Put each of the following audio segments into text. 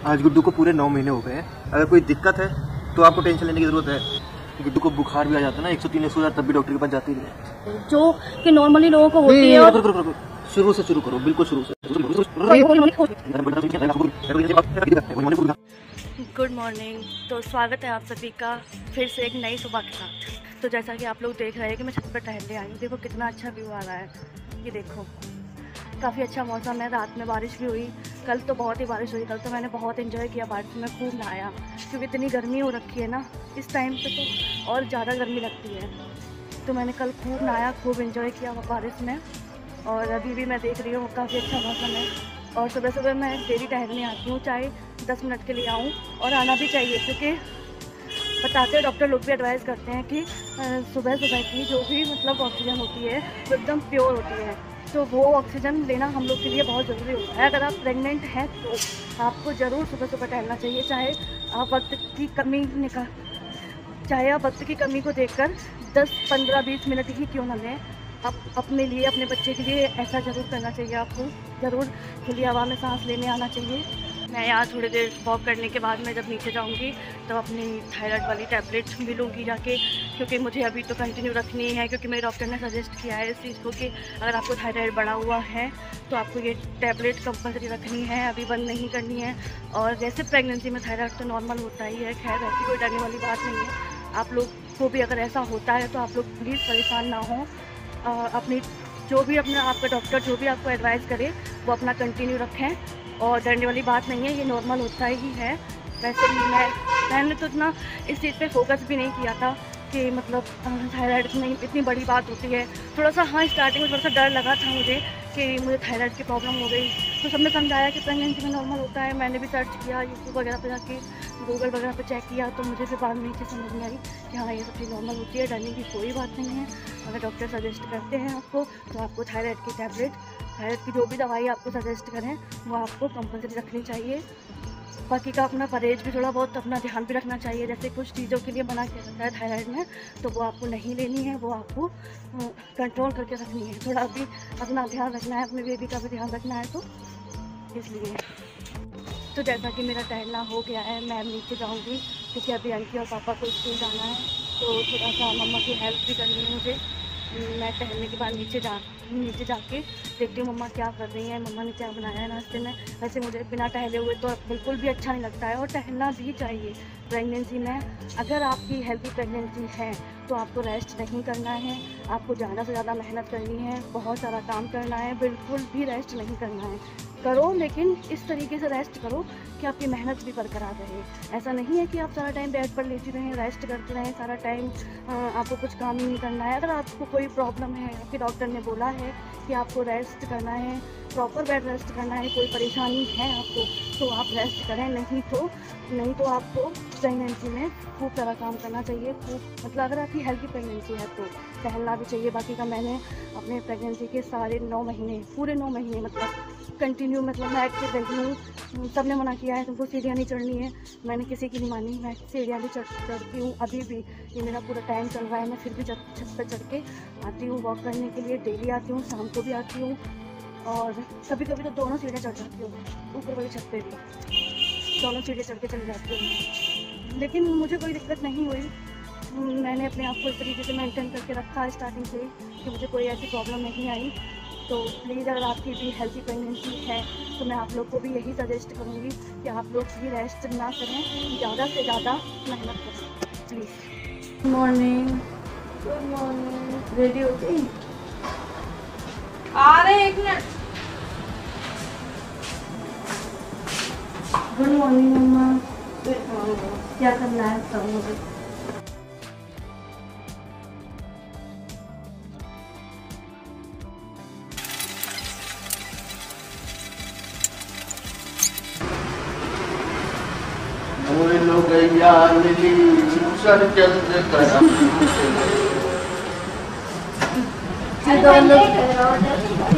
आज गुड्डू को पूरे 9 महीने हो गए हैं। अगर कोई दिक्कत है तो आपको टेंशन लेने की जरूरत है। गुड्डू को बुखार भी आ जाता है ना 103 100 तब भी डॉक्टर के पास जाती नहीं है, जो कि नॉर्मली लोगों को होती है। शुरू से शुरू करो, बिल्कुल शुरू से। Good morning. तो स्वागत है आप सभी का फिर से एक नई सुबह के साथ। तो जैसा कि आप लोग देख रहे हैं कि मैं छत पर टहलने आई हूँ। देखो कितना अच्छा व्यू आ रहा है, ये देखो काफ़ी अच्छा मौसम है। रात में बारिश भी हुई, कल तो बहुत ही बारिश हुई। कल तो मैंने बहुत एंजॉय किया बारिश में, खूब नहाया, क्योंकि इतनी गर्मी हो रखी है ना इस टाइम पे, तो और ज़्यादा गर्मी लगती है। तो मैंने कल खूब नहाया, खूब एंजॉय किया बारिश में। और अभी भी मैं देख रही हूँ काफ़ी अच्छा मौसम है। और सुबह सुबह मैं डेली टहलने आती हूँ, चाहे 10 मिनट के लिए आऊँ, और आना भी चाहिए, क्योंकि बताते हैं डॉक्टर लोग भी एडवाइस करते हैं कि सुबह सुबह की जो भी मतलब ऑक्सीजन होती है वो एकदम प्योर होती है। तो वो ऑक्सीजन लेना हम लोग के लिए बहुत ज़रूरी होता है। अगर आप प्रेग्नेंट हैं तो आपको ज़रूर सुबह सुबह टहलना चाहिए, चाहे आप वक्त की कमी को देखकर 10 15 20 मिनट ही क्यों न लें। आप अपने लिए, अपने बच्चे के लिए ऐसा ज़रूर करना चाहिए। आपको ज़रूर खुली हवा में सांस लेने आना चाहिए। मैं यहाँ थोड़ी देर वॉक करने के बाद मैं जब नीचे जाऊँगी तो अपनी थायराइड वाली टैबलेट भी लूँगी जाके, क्योंकि मुझे अभी तो कंटिन्यू रखनी है, क्योंकि मेरे डॉक्टर ने सजेस्ट किया है इस चीज़ को कि अगर आपको थायराइड बढ़ा हुआ है तो आपको ये टैबलेट कंपलसरी रखनी है, अभी बंद नहीं करनी है। और जैसे प्रेगनेंसी में थायराइड तो नॉर्मल होता ही है, खैर ऐसी कोई डरने वाली बात नहीं है। आप लोग को भी अगर ऐसा होता है तो आप लोग प्लीज़ परेशान ना हों। अपनी जो भी अपना आपका डॉक्टर जो भी आपको एडवाइस करे वो अपना कंटिन्यू रखें, और डरने वाली बात नहीं है, ये नॉर्मल होता ही है। वैसे भी मैंने तो इतना इस चीज़ पे फोकस भी नहीं किया था कि मतलब थायराइड में इतनी बड़ी बात होती है। थोड़ा सा हाँ स्टार्टिंग में थोड़ा सा डर लगा था मुझे कि मुझे थायराइड की प्रॉब्लम हो गई, तो सबने समझाया कि प्रेगनेंसी में नॉर्मल होता है। मैंने भी सर्च किया यूट्यूब वगैरह पे जाके, गूगल वगैरह पे चेक किया, तो मुझे फिर बाद में चीज़ समझ में आई कि हाँ ये सब चीज़ नॉर्मल होती है, डरने की कोई बात नहीं है। अगर डॉक्टर सजेस्ट करते हैं आपको तो आपको थायराइड की टैबलेट, थायराइड की जो भी दवाई आपको सजेस्ट करें वो आपको कंपलसरी रखनी चाहिए। बाकी का अपना परहेज भी थोड़ा बहुत अपना ध्यान भी रखना चाहिए। जैसे कुछ चीज़ों के लिए मना किया जाता है थायराइड में, तो वो आपको नहीं लेनी है, वो आपको कंट्रोल करके रखनी है। थोड़ा अभी अपना ध्यान रखना है, अपने बेबी का भी ध्यान रखना है, तो इसलिए। तो जैसा कि मेरा टहलना हो गया है, मैं नीचे जाऊँगी, क्योंकि अभी आंटी और पापा को स्कूल जाना है, तो थोड़ा सा मम्मा की हेल्प भी करनी है मुझे। मैं टहलने के बाद नीचे जाके देखती हूँ मम्मा क्या कर रही हैं, मम्मा ने क्या बनाया है नाश्ते में। वैसे मुझे बिना टहले हुए तो बिल्कुल भी अच्छा नहीं लगता है, और टहलना भी चाहिए प्रेगनेंसी में। अगर आपकी हेल्दी प्रेगनेंसी है तो आपको रेस्ट नहीं करना है, आपको ज़्यादा से ज़्यादा मेहनत करनी है, बहुत सारा काम करना है, बिल्कुल भी रेस्ट नहीं करना है। करो, लेकिन इस तरीके से रेस्ट करो कि आपकी मेहनत भी बरकरार रहे। ऐसा नहीं है कि आप सारा टाइम बेड पर लेटी रहें, रेस्ट करते रहें सारा टाइम, आपको कुछ काम ही नहीं करना है। अगर आपको कोई प्रॉब्लम है, आपके डॉक्टर ने बोला है कि आपको रेस्ट करना है, प्रॉपर बेड रेस्ट करना है, कोई परेशानी है आपको, तो आप रेस्ट करें। नहीं तो आपको प्रेगनेंसी में खूब सारा काम करना चाहिए, खूब मतलब अगर आपकी हेल्थी प्रेगनेंसी है तो टहलना भी चाहिए। बाकी का मैंने अपने प्रेगनेंसी के सारे 9 महीने, पूरे 9 महीने मतलब कंटिन्यू, मतलब मैं एक्टिव रहती हूँ। सब ने मना किया है तुमको सीढ़ियाँ नहीं चढ़नी है, मैंने किसी की नहीं मानी, मैं सीढ़ियाँ भी चढ़ती हूँ। अभी भी ये मेरा पूरा टाइम चल रहा है, मैं फिर भी छत पर चढ़ के आती हूँ वॉक करने के लिए। डेली आती हूँ, शाम को भी आती हूँ, और कभी कभी तो दोनों सीढ़ियाँ चढ़ जाती हूँ, ऊपर वाली छत पे भी दोनों सीढ़ियाँ चढ़ के चली जाती हूँ। लेकिन मुझे कोई दिक्कत नहीं हुई, मैंने अपने आप को इस तरीके से मेंटेन करके रखा स्टार्टिंग से कि मुझे कोई ऐसी प्रॉब्लम नहीं आई। तो प्लीज़ अगर आपकी भी हेल्थी प्रेगनेंसी है तो मैं आप लोग को भी यही सजेस्ट करूँगी कि आप लोग भी रेस्ट ना करें, ज़्यादा से ज़्यादा मेहनत करें प्लीज़। गुड मॉर्निंग रेडी होती आ रहे 1 मिनट। गुड मॉर्निंग मम्मा। क्या करना है सब मुझे?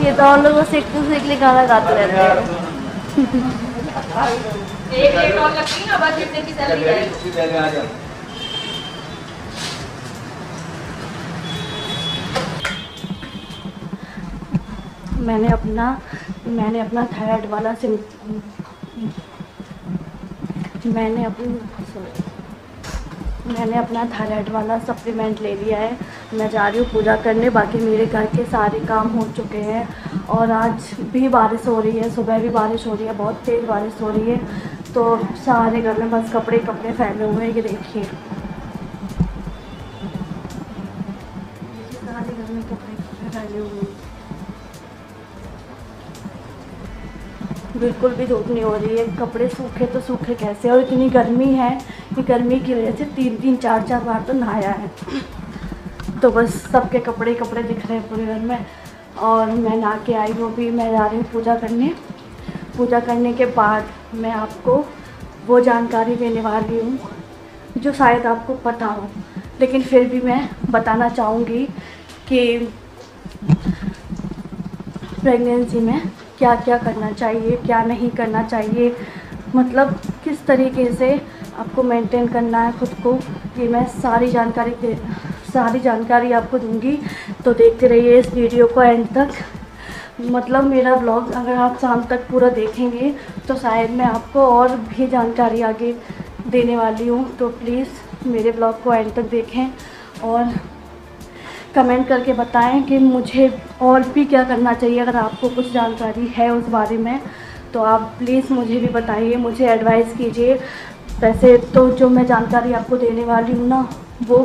ये तो लोग बस एक दूसरे के लिए गाना गाते रहते हैं। एक डेट और लगती ना, बस जितने की सैलरी है। मैंने अपना थायराइड वाला मैंने अपना थायराइड वाला सप्लीमेंट ले लिया है। मैं जा रही हूँ पूजा करने। बाकी मेरे घर के सारे काम हो चुके हैं और आज भी बारिश हो रही है, सुबह भी बारिश हो रही है, बहुत तेज़ बारिश हो रही है। तो सारे घर में बस कपड़े फैले हुए हैं। ये देखिए सारे घर में कपड़े फैले हुए हैं। बिल्कुल भी धूप नहीं हो रही है। कपड़े सूखे तो सूखे कैसे, और इतनी गर्मी है कि गर्मी की वजह से 3-3 4-4 बार तो नहाया है। तो बस सबके कपड़े दिख रहे हैं पूरे घर में। और मैं नहा के आई हूँ, भी मैं जा रही हूँ पूजा करने। पूजा करने के बाद मैं आपको वो जानकारी देने वाली हूँ जो शायद आपको पता हो, लेकिन फिर भी मैं बताना चाहूँगी कि प्रेगनेंसी में क्या क्या करना चाहिए, क्या नहीं करना चाहिए, मतलब किस तरीके से आपको मेंटेन करना है खुद को। ये मैं सारी जानकारी आपको दूंगी। तो देखते रहिए इस वीडियो को एंड तक। मतलब मेरा ब्लॉग अगर आप शाम तक पूरा देखेंगे तो शायद मैं आपको और भी जानकारी आगे देने वाली हूँ। तो प्लीज़ मेरे ब्लॉग को एंड तक देखें और कमेंट करके बताएं कि मुझे और भी क्या करना चाहिए। अगर आपको कुछ जानकारी है उस बारे में तो आप प्लीज़ मुझे भी बताइए, मुझे एडवाइस कीजिए। वैसे तो जो मैं जानकारी आपको देने वाली हूँ ना, वो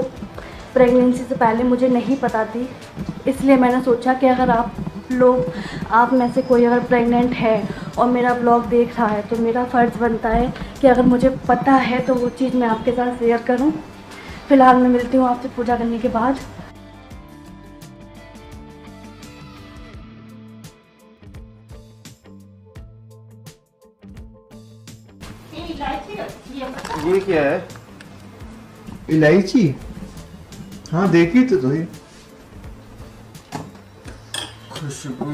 प्रेगनेंसी से पहले मुझे नहीं पता थी। इसलिए मैंने सोचा कि अगर आप में से कोई अगर प्रेग्नेंट है और मेरा ब्लॉग देख रहा है तो मेरा फ़र्ज़ बनता है कि अगर मुझे पता है तो वो चीज़ मैं आपके साथ शेयर करूँ। फ़िलहाल मैं मिलती हूँ आपसे पूजा करने के बाद। ये क्या है? इलायची? हाँ देखी तो ही खुशबू।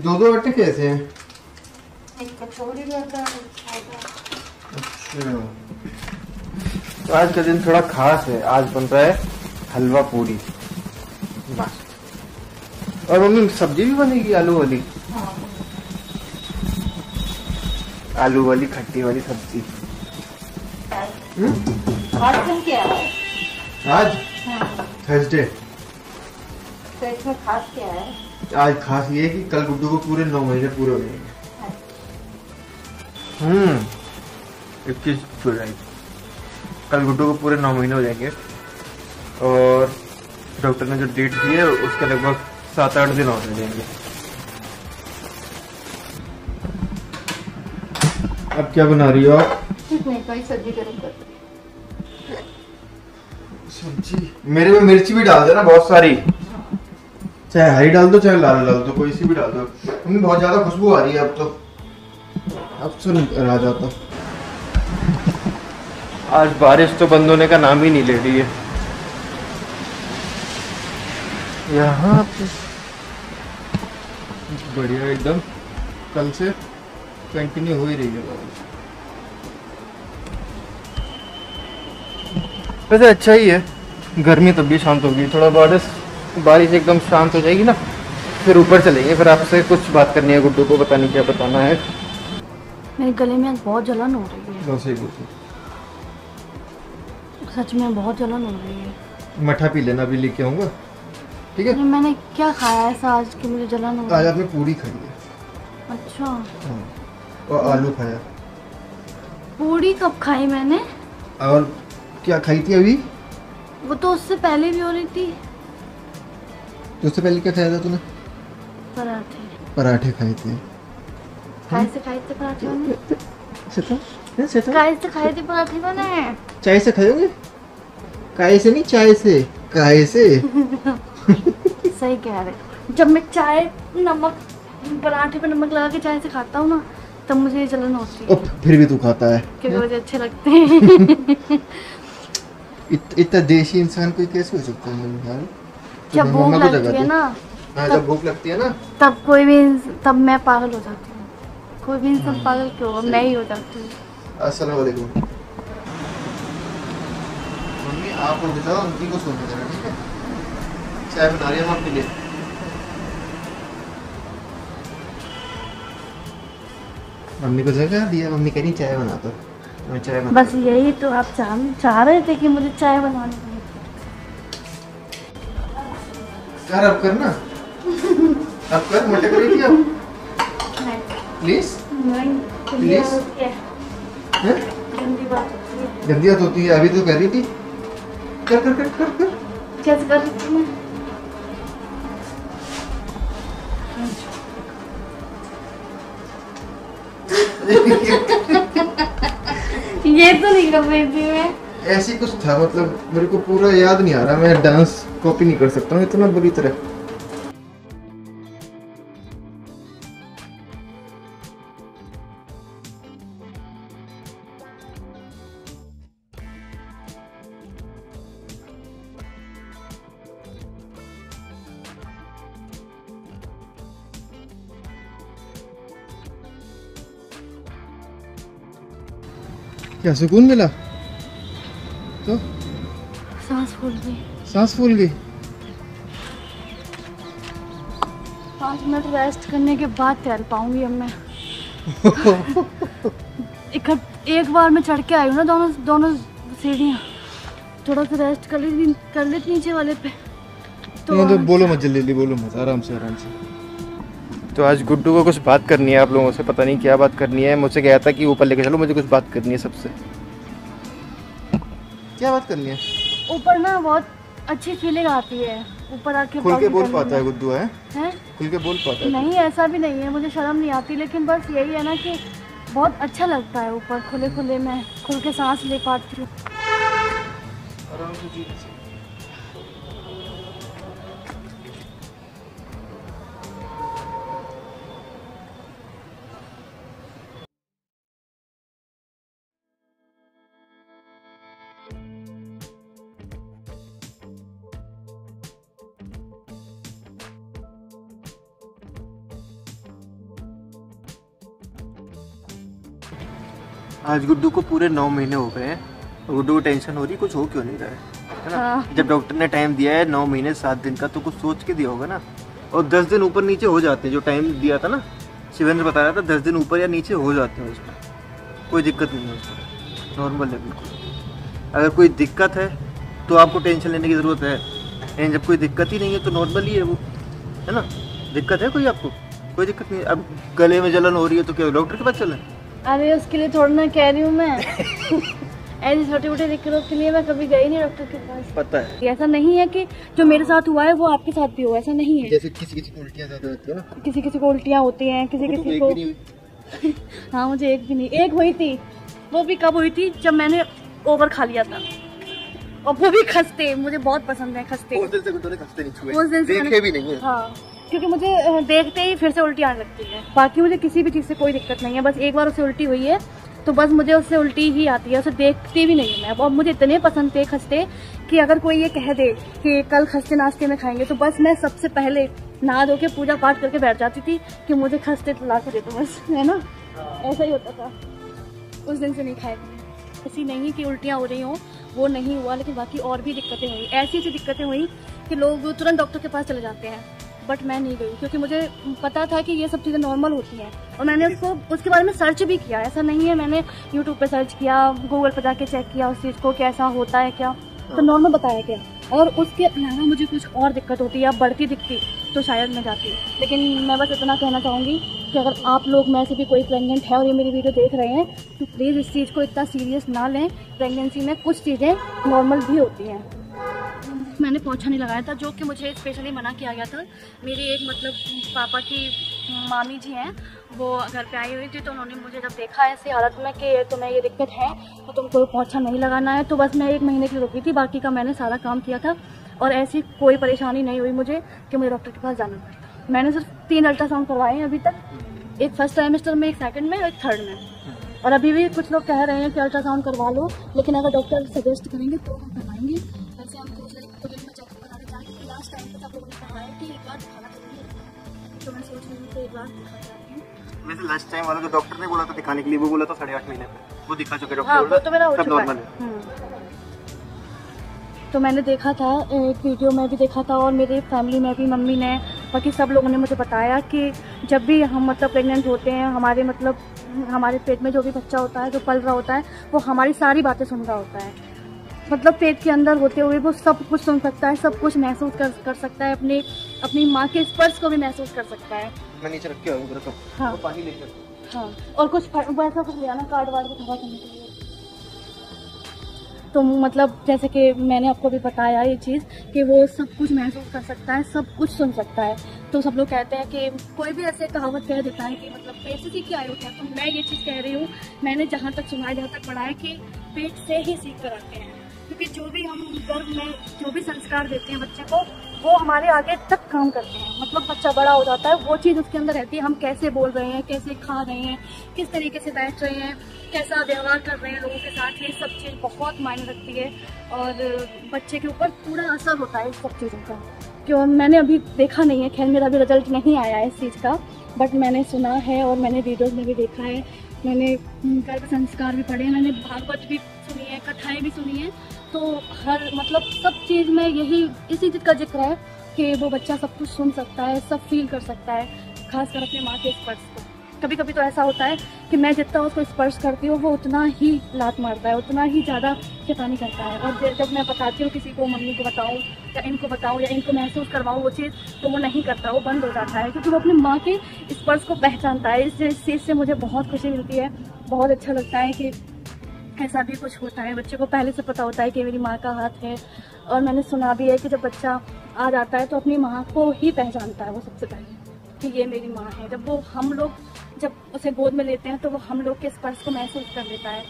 दो आटे कैसे हैं? एक कचौड़ी लगा। अच्छा, तो आज का दिन थोड़ा खास है। आज बन रहा है हलवा पूरी। बस। और मम्मी सब्जी भी बनेगी आलू वाली? आलू वाली खट्टी वाली सब्जी। आज दिन क्या है? आज थर्सडे। तो इसमें खास क्या है? आज खास ये है कि कल गुड्डू को पूरे 9 महीने पूरे हो जाएंगे। 21 जुलाई कल गुड्डू को पूरे 9 महीने हो जाएंगे। और डॉक्टर ने जो डेट दी है उसके लगभग 7-8 दिन और जाएंगे। अब क्या बना रही हो आप? नहीं, कोई सब्जी गरम कर रही हूँ। सब्जी मेरे में मिर्ची भी डाल देना बहुत सारी, चाहे हरी डाल दो चाहे लाल डाल दो, कोई सी भी डाल दो। मम्मी बहुत ज्यादा खुशबू आ रही है अब तो, अब सुन आ जाता। आज बारिश तो बंद होने का नाम ही नहीं ले रही है यहाँ पे। बढ़िया एकदम, कल से कंटिन्यू हो ही रही है। वैसे अच्छा ही है, गर्मी तब भी शांत होगी। थोड़ा बारिश एकदम शांत हो जाएगी ना, फिर ऊपर चलेंगे। फिर आपसे कुछ बात करनी है, गुड्डू को बतानी क्या बताना है। मेरे गले में बहुत जलन हो रही है। बस एक सच में बहुत जलन हो रही है। मठा पी लेना, अभी लेके आऊंगा, ठीक है? मैंने क्या खाया ऐसा आज कि मुझे जलन हो रही आज है? आपने पूरी खाई है। अच्छा, हाँ, और आलू खाया। पूरी कब खाई मैंने? और क्या खाई थी अभी? वो तो उससे पहले भी हो रही थी। तो उससे पहले क्या खाया था तूने? पराठे। पराठे खाए थे। काय से खाए थे पराठे मैंने? काय से खाए थे पराठे मैंने? चाय से खाओगे? काय से नहीं, चाय से। काय से? सही कह रहे। जब मैं चाय नमक पराठे पे नमक लगा के चाय से खाता हूँ ना, तब मुझे जलन होती है। फिर भी तू खाता है क्योंकि मुझे अच्छे लगते हैं। इतना देशी इंसान कोई कैसे हो सकता है यार? जब भूख लगती है ना, हाँ, जब भूख लगती है ना, तब मैं पागल हो जाती हूँ। कोई भी इंसान पागल क्यों होगा, मैं ही हो जाती हूँ। अस्सलाम वालेकुम। मम्मी आप उठ जाओ, उनकी को सोने देना, ठीक है? चाय बना रही है आपके लिए। मम्मी को जगह दिया, मम्मी कह रही चाय बना दो, मैं चाय बना। बस यही तो आप चाह रहे थे कि मुझे चाय बनानी पड़े। कर अब करना अब कर, मोटे कर रही थी अब प्लीज प्लीज। गंदी बात होती है। गंदी बात होती है, अभी तो कर रही थी। कर कर कर कर कर। कैसे कर रही थी मैं? ये तो नहीं कर रही थी मैं। ऐसी कुछ था, मतलब मेरे को पूरा याद नहीं आ रहा, मैं डांस कॉपी नहीं कर सकता हूँ इतना बुरी तरह। क्या सुकून मिला? तो सांस फूल गई। सांस फूल गई। 5 मिनट रेस्ट करने के बाद चल पाऊंगी अब मैं। एक बार मैं चढ़ के आई हूँ ना दोनों सीढ़ियाँ, थोड़ा सा रेस्ट कर लेती नीचे वाले पे तो बोलो मत जल्दी, बोलो मत, आराम से आराम से। तो आज गुड्डू को कुछ बात करनी है आप लोगों से, पता नहीं क्या बात करनी है। मुझसे कहा था कि ऊपर लेके चलो, मुझे कुछ बात करनी है सबसे। क्या बात करनी है? ऊपर ना बहुत अच्छी फीलिंग आती है, ऊपर आके खुल के बोल पाता है गुड्डू? है खुल के बोल पाता है? नहीं, ऐसा भी नहीं है, मुझे शर्म नहीं आती, लेकिन बस यही है ना कि बहुत अच्छा लगता है ऊपर खुले में खुल के सांस ले पाती हूँ। आज गुड्डू को पूरे 9 महीने हो गए हैं। गुड्डू को टेंशन हो रही, कुछ हो क्यों नहीं रहा है ना? हाँ। जब डॉक्टर ने टाइम दिया है 9 महीने 7 दिन का, तो कुछ सोच के दिया होगा ना। और 10 दिन ऊपर नीचे हो जाते हैं, जो टाइम दिया था ना, शिवेंद्र बता रहा था 10 दिन ऊपर या नीचे हो जाते हैं, उसमें कोई दिक्कत नहीं है, उसमें नॉर्मल है बिल्कुल। अगर कोई दिक्कत है तो आपको टेंशन लेने की ज़रूरत है, लेकिन जब कोई दिक्कत ही नहीं है तो नॉर्मल ही है वो, है ना? दिक्कत है कोई आपको? कोई दिक्कत नहीं। अब गले में जलन हो रही है तो क्या डॉक्टर के पास चलें? अरे उसके लिए थोड़ा ना कह रही हूँ मैं। ऐसी छोटी मोटी दिक्कतों के लिए मैं कभी गई नहीं डॉक्टर के पास। पता है, ऐसा नहीं है कि जो मेरे साथ हुआ है वो आपके साथ भी हुआ, ऐसा नहीं है। जैसे किसी को उल्टियाँ ज़्यादा होती है ना, किसी को उल्टियाँ होती हैं, किसी को। हाँ, मुझे एक भी नहीं, एक हुई थी, वो भी कब हुई थी? जब मैंने ओवर खा लिया था, और वो भी खस्ते, मुझे बहुत पसंद है खस्ते। उस दिन से गुड्डू ने खस्ते नहीं छुए, उस दिन से देखे भी नहीं है। हाँ, क्योंकि मुझे देखते ही फिर से उल्टी आने लगती है। बाकी मुझे किसी भी चीज़ से कोई दिक्कत नहीं है, बस एक बार उससे उल्टी हुई है तो बस मुझे उससे उल्टी ही आती है, उसे देखती भी नहीं है मैं। और मुझे इतने पसंद थे खस्ते कि अगर कोई ये कह दे कि कल खस्ते नाश्ते में खाएंगे, तो बस मैं सबसे पहले नहा धो के पूजा पाठ करके बैठ जाती थी कि मुझे खस्ते ला कर दे दो बस, है ना? ऐसा ही होता था। उस दिन से नहीं खाए मैंने। ऐसी नहीं कि उल्टियाँ हो रही हों, वो नहीं हुआ, लेकिन बाकी और भी दिक्कतें हुई। ऐसी दिक्कतें हुई कि लोग तुरंत डॉक्टर के पास चले जाते हैं, बट मैं नहीं गई क्योंकि मुझे पता था कि ये सब चीज़ें नॉर्मल होती हैं। और मैंने उसके बारे में सर्च भी किया, ऐसा नहीं है, मैंने यूट्यूब पे सर्च किया, गूगल पर जाके चेक किया उस चीज़ को कैसा होता है क्या, तो नॉर्मल बताया गया। और उसके अलावा मुझे कुछ और दिक्कत होती या बढ़ती दिखती तो शायद मैं जाती। लेकिन मैं बस इतना कहना चाहूँगी कि अगर आप लोग में से भी कोई प्रेग्नेंट है और ये मेरी वीडियो देख रहे हैं, तो प्लीज़ इस चीज़ को इतना सीरियस ना लें। प्रेगनेंसी में कुछ चीज़ें नॉर्मल भी होती हैं। मैंने पोछा नहीं लगाया था, जो कि मुझे स्पेशली मना किया गया था। मेरी एक मतलब पापा की मामी जी हैं, वो घर पे आई हुई थी, तो उन्होंने मुझे जब देखा ऐसी हालत में कि तुम्हें ये दिक्कत है तो तुमको पोछा नहीं लगाना है, तो बस मैं 1 महीने के लिए रुकी थी, बाकी का मैंने सारा काम किया था और ऐसी कोई परेशानी नहीं हुई मुझे कि मुझे डॉक्टर के पास जाना पड़ता। मैंने सिर्फ 3 अल्ट्रासाउंड करवाए हैं अभी तक, एक फर्स्ट ट्राइमेस्टर में, एक सेकंड में और एक थर्ड में। और अभी भी कुछ लोग कह रहे हैं कि अल्ट्रासाउंड करवा लो, लेकिन अगर डॉक्टर सजेस्ट करेंगे तो हम करवाएंगे। वैसे हम चेकअप कराने जाएंगे, लास्ट टाइम तक आप लोगों ने कहा है कि एक बार दिखाना चाहिए, तो मैं सोच रही हूँ कि एक बार दिखा जाती हूँ। वैसे लास्ट टाइम वाला जो डॉक्टर ने बोला था दिखाने के लिए, वो बोला था 8.5 महीने में, वो दिखा चुके हाँ, वो तो मेरा हो सब चुका नॉर्मल है। है। तो मैंने देखा था, एक वीडियो में भी देखा था और मेरे फैमिली में भी मम्मी ने बाकी सब लोगों ने मुझे बताया कि जब भी हम मतलब प्रेग्नेंट होते हैं, हमारे पेट में जो भी बच्चा होता है, जो पल रहा होता है, वो हमारी सारी बातें सुन रहा होता है। मतलब पेट के अंदर होते हुए वो सब कुछ सुन सकता है, सब कुछ महसूस कर सकता है, अपनी माँ के स्पर्श को भी महसूस कर सकता है। मैं नीचे रख के आऊँ। हाँ पानी लेकर। हाँ, और कुछ वैसा कुछ लिया ना कार्ड वार्ड को खबर करने के लिए। तो मतलब जैसे कि मैंने आपको भी बताया ये चीज़ कि वो सब कुछ महसूस कर सकता है, सब कुछ सुन सकता है। तो सब लोग कहते हैं कि कोई भी ऐसे कहावत कह देता है कि मतलब पेट से सीख के आए होते हैं, तो मैं ये चीज़ कह रही हूँ, मैंने जहाँ तक सुना है, जहाँ तक पढ़ा है कि पेट से ही सीख कर आते हैं। क्योंकि जो भी हम गर्भ में जो भी संस्कार देते हैं बच्चे को, वो हमारे आगे तक काम करते हैं। मतलब बच्चा बड़ा हो जाता है, वो चीज़ उसके अंदर रहती है, हम कैसे बोल रहे हैं, कैसे खा रहे हैं, किस तरीके से बैठ रहे हैं, कैसा व्यवहार कर रहे हैं लोगों के साथ, ये सब चीज़ बहुत मायने रखती है और बच्चे के ऊपर पूरा असर होता है इस सब चीज़ों का। क्यों मैंने अभी देखा नहीं है, खैर मेरा अभी रिजल्ट नहीं आया है इस चीज़ का, बट मैंने सुना है और मैंने वीडियोज़ में भी देखा है, मैंने गर्भ संस्कार भी पढ़े, मैंने भागवत भी सुनी है, कथाएँ भी सुनी है। तो हर मतलब सब चीज़ में यही इसी चीज़ का जिक्र है कि वो बच्चा सब कुछ सुन सकता है, सब फील कर सकता है, खासकर अपने माँ के स्पर्श को। कभी कभी तो ऐसा होता है कि मैं जितना उसको स्पर्श करती हूँ वो उतना ही लात मारता है, उतना ही ज़्यादा शैतानी करता है। और जब मैं बताती हूँ किसी को, मम्मी को बताऊँ या इनको बताऊँ या इनको महसूस करवाऊँ वो चीज़, तो वो नहीं करता, वो बंद हो जाता है, क्योंकि वो अपनी माँ के स्पर्श को पहचानता है। इस चीज़ से मुझे बहुत खुशी मिलती है, बहुत अच्छा लगता है कि ऐसा भी कुछ होता है। बच्चे को पहले से पता होता है कि मेरी माँ का हाथ है। और मैंने सुना भी है कि जब बच्चा आ जाता है तो अपनी माँ को ही पहचानता है वो सबसे पहले कि ये मेरी माँ है। जब उसे गोद में लेते हैं तो वो हम लोग के स्पर्श को महसूस कर लेता है।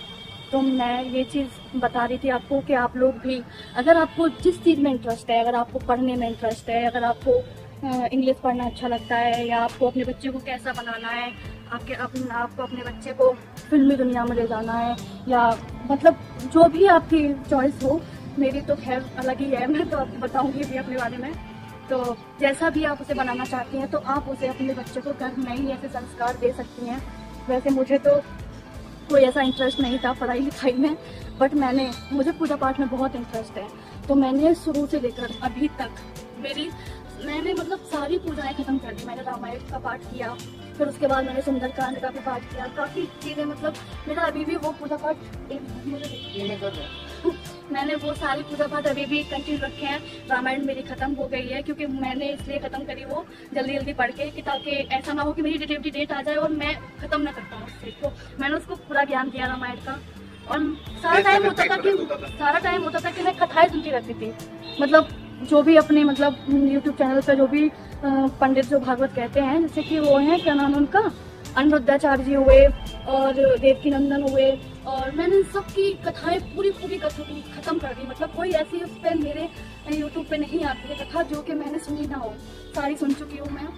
तो मैं ये चीज़ बता रही थी आपको कि आप लोग भी, अगर आपको जिस चीज़ में इंटरेस्ट है, अगर आपको पढ़ने में इंटरेस्ट है, अगर आपको इंग्लिश पढ़ना अच्छा लगता है, या आपको अपने बच्चे को कैसा बनाना है, आपको अपने बच्चे को फिल्मी दुनिया में ले जाना है, या मतलब जो भी आपकी चॉइस हो, मेरी तो खैर अलग ही है, मैं तो आपको बताऊंगी भी अपने बारे में। तो जैसा भी आप उसे बनाना चाहती हैं तो आप उसे अपने बच्चे को घर में ही ऐसे संस्कार दे सकती हैं। वैसे मुझे तो कोई ऐसा इंटरेस्ट नहीं था पढ़ाई लिखाई में, बट मुझे पूजा पाठ में बहुत इंटरेस्ट है। तो मैंने शुरू से लेकर अभी तक मैंने मतलब सारी पूजाएं खत्म कर दी। मैंने रामायण का पाठ किया, फिर उसके बाद मैंने सुंदरकांड का भी पाठ किया, काफ़ी चीज़ें, मतलब मेरा अभी भी वो पूजा पाठ मैंने वो सारी पूजा पाठ अभी भी कंटिन्यू रखे हैं। रामायण मेरी खत्म हो गई है, क्योंकि मैंने इसलिए खत्म करी वो जल्दी पढ़ के, कि ताकि ऐसा ना हो कि मेरी डिलीवरी डेट आ जाए और मैं खत्म ना कर पाऊँ उस चीज़ को। मैंने उसको पूरा ज्ञान दिया रामायण का। और सारा टाइम होता था कि मैं कथाएं सुनती रहती थी। मतलब जो भी अपने मतलब यूट्यूब चैनल पर जो भी पंडित जो भागवत कहते हैं, जैसे कि वो हैं, क्या नाम है उनका, अनिरुद्धाचार्य जी हुए और देवकी नंदन हुए, और मैंने सबकी कथाएं पूरी कथा खत्म कर दी। मतलब कोई ऐसी उस पर मेरे यूट्यूब पे नहीं आती है कथा जो कि मैंने सुनी ना हो, सारी सुन चुकी हूँ मैं।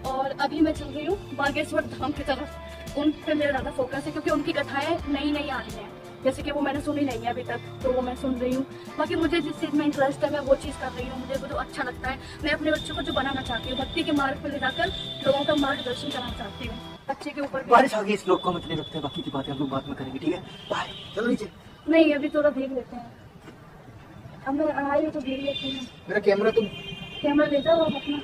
और अभी मैं चल रही हूँ बागेश्वर धाम की तरफ, उन पर मेरा ज़्यादा फोकस है, क्योंकि उनकी कथाएं नई आ रही हैं, जैसे कि वो मैंने सुनी नहीं है अभी तक, तो वो मैं सुन रही हूँ। बाकी मुझे जिस चीज़ में इंटरेस्ट है मैं वो चीज़ कर रही हूँ, मुझे वो जो अच्छा लगता है। मैं अपने बच्चों को जो बनाना चाहती हूँ, भक्ति के मार्ग पर ले जाकर लोगों का मार्गदर्शन करना चाहती हूँ। बच्चे के ऊपर बारिश आ गई, इस लोग को मत ले रखते हैं, बाकी की बातें हम लोग बाद में करेंगे, ठीक है? बाय, चलो नीचे। नहीं, अभी थोड़ा भीग लेते हैं, अब मैं आई हूँ तो भीग लेती हूँ। मेरा कैमरा ले जाओ आप अपना।